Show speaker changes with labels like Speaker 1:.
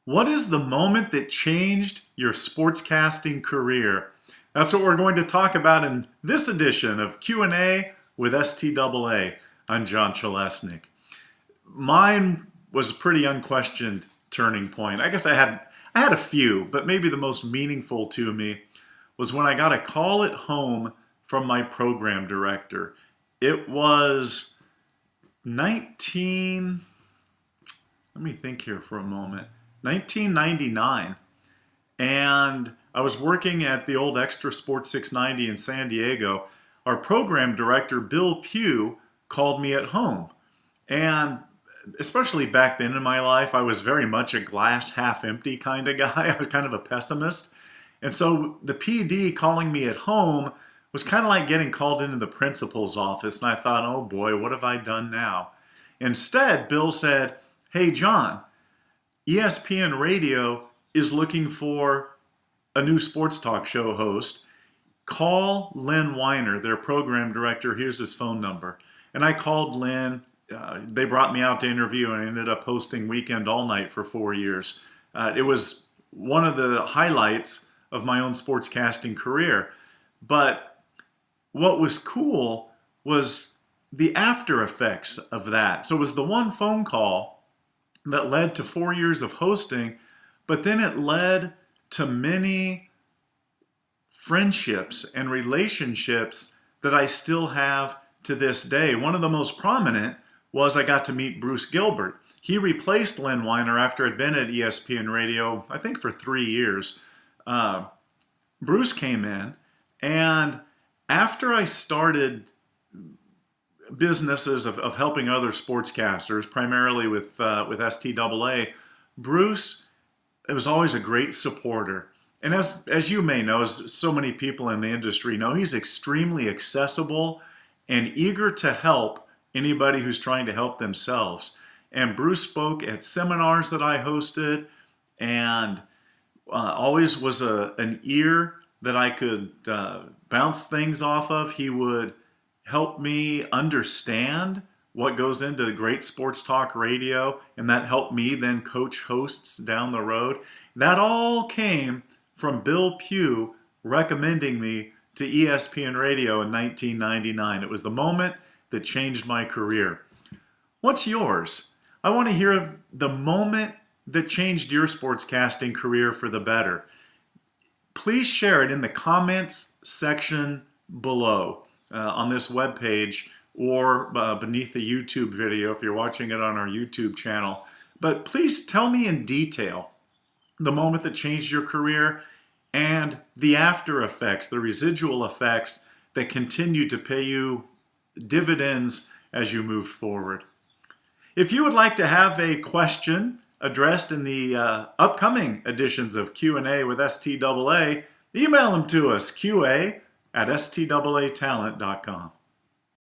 Speaker 1: What is the moment that changed your sportscasting career? That's what we're going to talk about in this edition of Q&A with STAA. I'm John Chalesnik. Mine was a pretty unquestioned turning point. I guess I had a few, but maybe the most meaningful to me was when I got a call at home from my program director. It was let me think here for a moment. 1999, and I was working at the old Extra Sports 690 in San Diego. Our program director, Bill Pugh, called me at home. And especially back then in my life, I was very much a glass half empty kind of guy. I was kind of a pessimist. And so the PD calling me at home was kind of like getting called into the principal's office. And I thought, oh boy, what have I done now? Instead, Bill said, hey, John, ESPN Radio is looking for a new sports talk show host. Call Lynn Weiner, their program director. Here's his phone number. And I called Lynn. They brought me out to interview, and I ended up hosting Weekend All Night for 4 years. It was one of the highlights of my own sportscasting career. But what was cool was the after effects of that. So it was the one phone call that led to 4 years of hosting, but then it led to many friendships and relationships that I still have to this day. One of the most prominent was I got to meet Bruce Gilbert. He replaced Lynn Weiner after I'd been at ESPN Radio, I think for 3 years. Bruce came in, and after I started businesses of helping other sportscasters, primarily with STAA, Bruce was always a great supporter. And as you may know, as so many people in the industry know, he's extremely accessible and eager to help anybody who's trying to help themselves. And Bruce spoke at seminars that I hosted, and always was an ear that I could bounce things off of. He would help me understand what goes into great sports talk radio, and that helped me then coach hosts down the road. That all came from Bill Pugh recommending me to ESPN Radio in 1999. It was the moment that changed my career. What's yours? I want to hear the moment that changed your sportscasting career for the better. Please share it in the comments section below. On this webpage or beneath the YouTube video if you're watching it on our YouTube channel. But please tell me in detail the moment that changed your career and the after effects, the residual effects that continue to pay you dividends as you move forward. If you would like to have a question addressed in the upcoming editions of Q&A with STAA, email them to us, qa@staatalent.com.